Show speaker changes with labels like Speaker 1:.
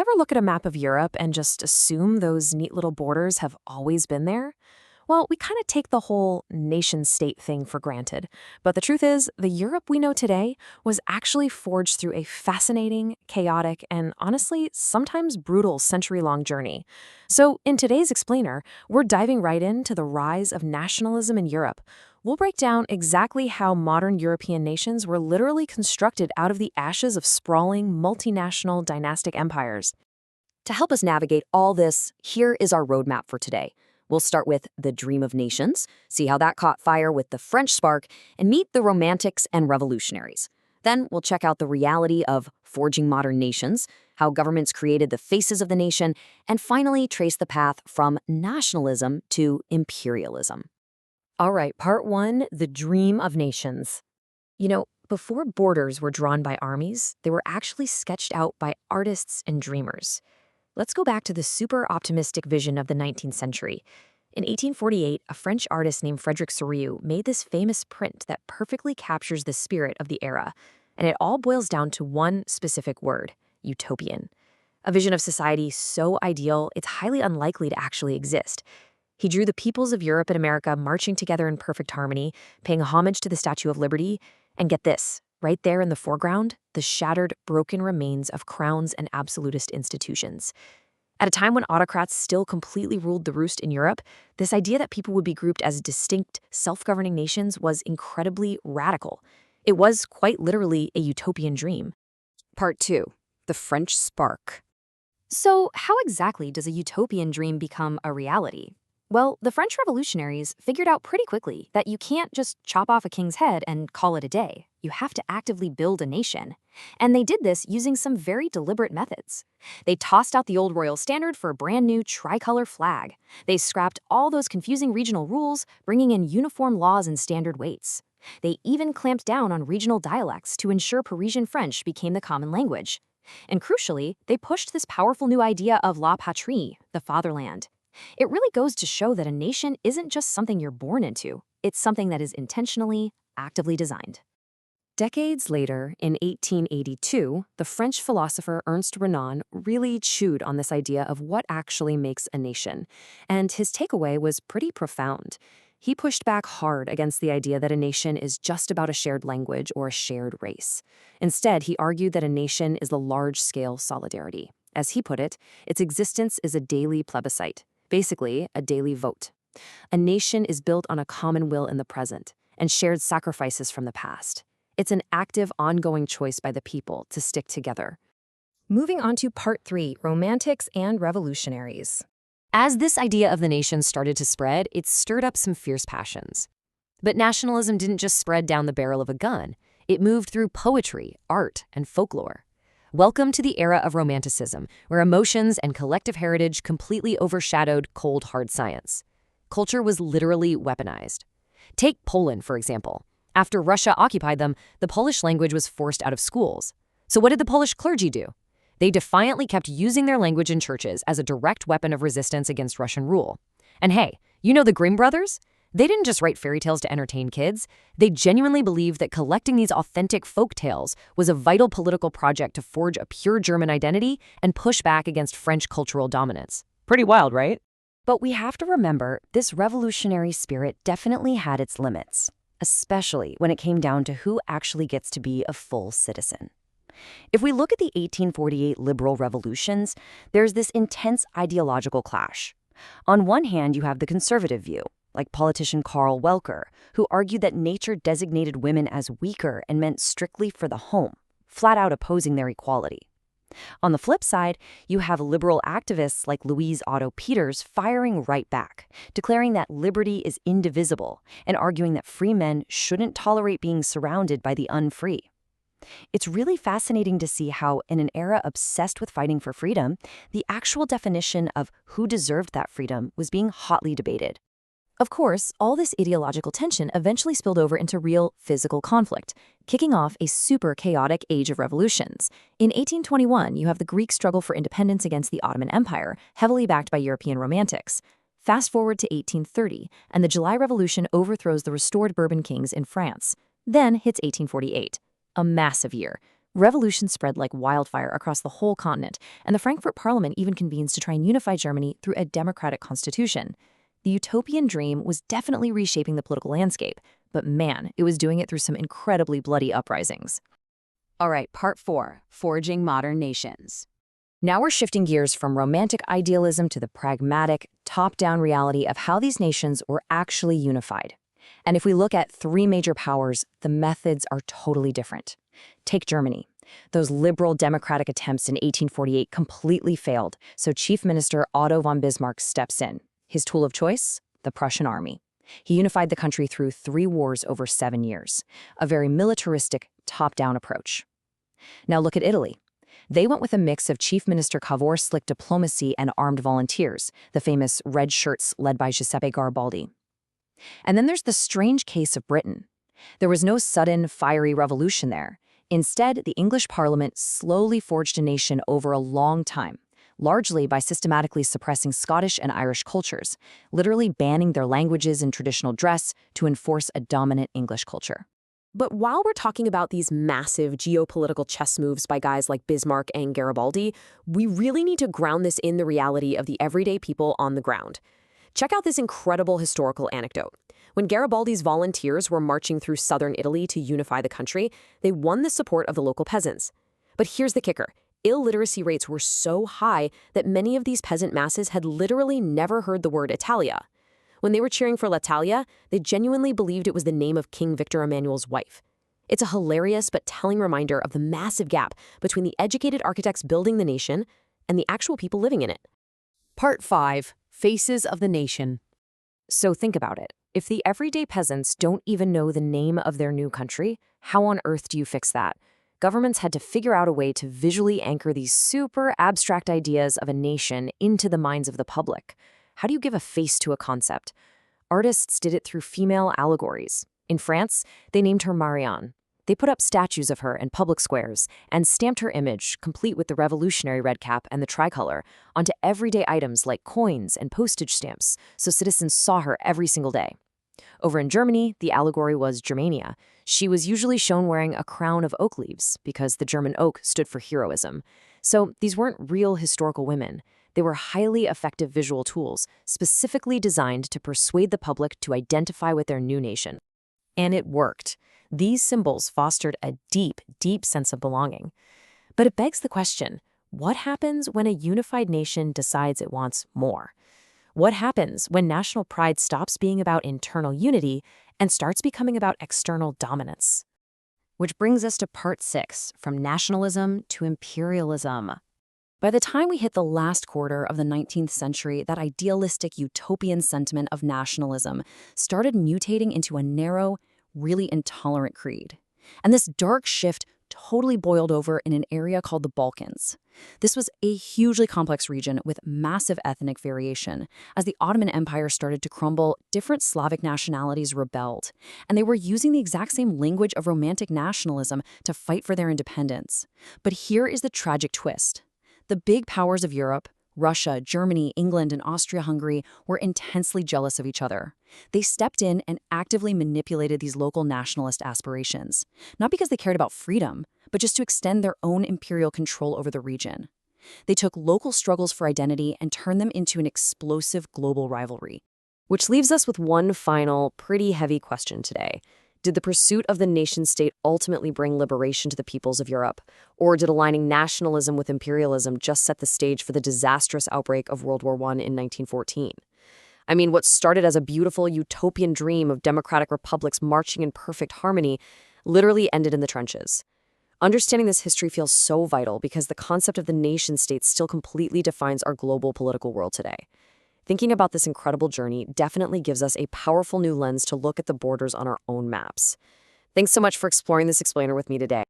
Speaker 1: Ever look at a map of Europe and just assume those neat little borders have always been there? Well, we kind of take the whole nation-state thing for granted. But the truth is, the Europe we know today was actually forged through a fascinating, chaotic, and honestly, sometimes brutal century-long journey. So in today's Explainer, we're diving right into the rise of nationalism in Europe. We'll break down exactly how modern European nations were literally constructed out of the ashes of sprawling, multinational dynastic empires.
Speaker 2: To help us navigate all this, here is our roadmap for today. We'll start with the dream of nations, see how that caught fire with the French spark, and meet the romantics and revolutionaries. Then we'll check out the reality of forging modern nations, how governments created the faces of the nation, and finally trace the path from nationalism to imperialism.
Speaker 1: All right, part one, the dream of nations. Before borders were drawn by armies, they were actually sketched out by artists and dreamers. Let's go back to the super optimistic vision of the 19th century. In 1848, a French artist named Frédéric Sérieux made this famous print that perfectly captures the spirit of the era, and it all boils down to one specific word: utopian. A vision of society so ideal, it's highly unlikely to actually exist. He drew the peoples of Europe and America marching together in perfect harmony, paying homage to the Statue of Liberty, and get this, right there in the foreground, the shattered, broken remains of crowns and absolutist institutions. At a time when autocrats still completely ruled the roost in Europe, this idea that people would be grouped as distinct, self-governing nations was incredibly radical. It was quite literally a utopian dream.
Speaker 2: Part 2. The French spark. So, how exactly does a utopian dream become a reality? Well, the French revolutionaries figured out pretty quickly that you can't just chop off a king's head and call it a day. You have to actively build a nation. And they did this using some very deliberate methods. They tossed out the old royal standard for a brand new tricolor flag. They scrapped all those confusing regional rules, bringing in uniform laws and standard weights. They even clamped down on regional dialects to ensure Parisian French became the common language. And crucially, they pushed this powerful new idea of la patrie, the fatherland. It really goes to show that a nation isn't just something you're born into. It's something that is intentionally, actively designed.
Speaker 1: Decades later, in 1882, the French philosopher Ernst Renan really chewed on this idea of what actually makes a nation, and his takeaway was pretty profound. He pushed back hard against the idea that a nation is just about a shared language or a shared race. Instead, he argued that a nation is the large-scale solidarity. As he put it, its existence is a daily plebiscite, basically a daily vote. A nation is built on a common will in the present and shared sacrifices from the past. It's an active, ongoing choice by the people to stick together. Moving on to part 3, romantics and revolutionaries.
Speaker 2: As this idea of the nation started to spread, it stirred up some fierce passions. But nationalism didn't just spread down the barrel of a gun. It moved through poetry, art, and folklore. Welcome to the era of Romanticism, where emotions and collective heritage completely overshadowed cold, hard science. Culture was literally weaponized. Take Poland, for example. After Russia occupied them, the Polish language was forced out of schools. So what did the Polish clergy do? They defiantly kept using their language in churches as a direct weapon of resistance against Russian rule. And hey, you know the Grimm brothers? They didn't just write fairy tales to entertain kids. They genuinely believed that collecting these authentic folk tales was a vital political project to forge a pure German identity and push back against French cultural dominance. Pretty wild, right?
Speaker 1: But we have to remember, this revolutionary spirit definitely had its limits, especially when it came down to who actually gets to be a full citizen. If we look at the 1848 liberal revolutions, there's this intense ideological clash. On one hand, you have the conservative view, like politician Karl Welcker, who argued that nature designated women as weaker and meant strictly for the home, flat out opposing their equality. On the flip side, you have liberal activists like Louise Otto Peters firing right back, declaring that liberty is indivisible and arguing that free men shouldn't tolerate being surrounded by the unfree. It's really fascinating to see how, in an era obsessed with fighting for freedom, the actual definition of who deserved that freedom was being hotly debated. Of course, all this ideological tension eventually spilled over into real physical conflict, kicking off a super chaotic age of revolutions. In 1821, you have the Greek struggle for independence against the Ottoman Empire, heavily backed by European romantics. Fast forward to 1830, and the July Revolution overthrows the restored Bourbon kings in France. Then hits 1848, a massive year.
Speaker 2: Revolutions spread like wildfire across the whole continent, and the Frankfurt Parliament even convenes to try and unify Germany through a democratic constitution. The utopian dream was definitely reshaping the political landscape, but man, it was doing it through some incredibly bloody uprisings.
Speaker 1: All right, part 4, Forging Modern Nations. Now we're shifting gears from romantic idealism to the pragmatic, top-down reality of how these nations were actually unified. And if we look at 3 major powers, the methods are totally different. Take Germany. Those liberal democratic attempts in 1848 completely failed, so Chief Minister Otto von Bismarck steps in. His tool of choice? The Prussian army. He unified the country through 3 wars over 7 years, a very militaristic, top-down approach. Now look at Italy. They went with a mix of Chief Minister Cavour's slick diplomacy and armed volunteers, the famous Red Shirts led by Giuseppe Garibaldi. And then there's the strange case of Britain. There was no sudden, fiery revolution there. Instead, the English Parliament slowly forged a nation over a long time, largely by systematically suppressing Scottish and Irish cultures, literally banning their languages and traditional dress to enforce a dominant English culture.
Speaker 2: But while we're talking about these massive geopolitical chess moves by guys like Bismarck and Garibaldi, we really need to ground this in the reality of the everyday people on the ground. Check out this incredible historical anecdote. When Garibaldi's volunteers were marching through southern Italy to unify the country, they won the support of the local peasants. But here's the kicker. Illiteracy rates were so high that many of these peasant masses had literally never heard the word Italia. When they were cheering for l'Italia, they genuinely believed it was the name of King Victor Emmanuel's wife. It's a hilarious but telling reminder of the massive gap between the educated architects building the nation and the actual people living in it.
Speaker 1: Part 5, Faces of the Nation. So think about it. If the everyday peasants don't even know the name of their new country, how on earth do you fix that? Governments had to figure out a way to visually anchor these super abstract ideas of a nation into the minds of the public. How do you give a face to a concept? Artists did it through female allegories. In France, they named her Marianne. They put up statues of her in public squares and stamped her image, complete with the revolutionary red cap and the tricolor, onto everyday items like coins and postage stamps, so citizens saw her every single day. Over in Germany, the allegory was Germania. She was usually shown wearing a crown of oak leaves because the German oak stood for heroism. So these weren't real historical women. They were highly effective visual tools, specifically designed to persuade the public to identify with their new nation. And it worked. These symbols fostered a deep, deep sense of belonging. But it begs the question, what happens when a unified nation decides it wants more? What happens when national pride stops being about internal unity and starts becoming about external dominance? Which brings us to part 6, from nationalism to imperialism. By the time we hit the last quarter of the 19th century, that idealistic utopian sentiment of nationalism started mutating into a narrow, really intolerant creed. And this dark shift totally boiled over in an area called the Balkans. This was a hugely complex region with massive ethnic variation. As the Ottoman Empire started to crumble, different Slavic nationalities rebelled, and they were using the exact same language of romantic nationalism to fight for their independence. But here is the tragic twist. The big powers of Europe, Russia, Germany, England, and Austria-Hungary, were intensely jealous of each other. They stepped in and actively manipulated these local nationalist aspirations, not because they cared about freedom, but just to extend their own imperial control over the region. They took local struggles for identity and turned them into an explosive global rivalry. Which leaves us with one final, pretty heavy question today. Did the pursuit of the nation-state ultimately bring liberation to the peoples of Europe? Or did aligning nationalism with imperialism just set the stage for the disastrous outbreak of World War I in 1914? I mean, what started as a beautiful utopian dream of democratic republics marching in perfect harmony literally ended in the trenches. Understanding this history feels so vital because the concept of the nation-state still completely defines our global political world today. Thinking about this incredible journey definitely gives us a powerful new lens to look at the borders on our own maps. Thanks so much for exploring this explainer with me today.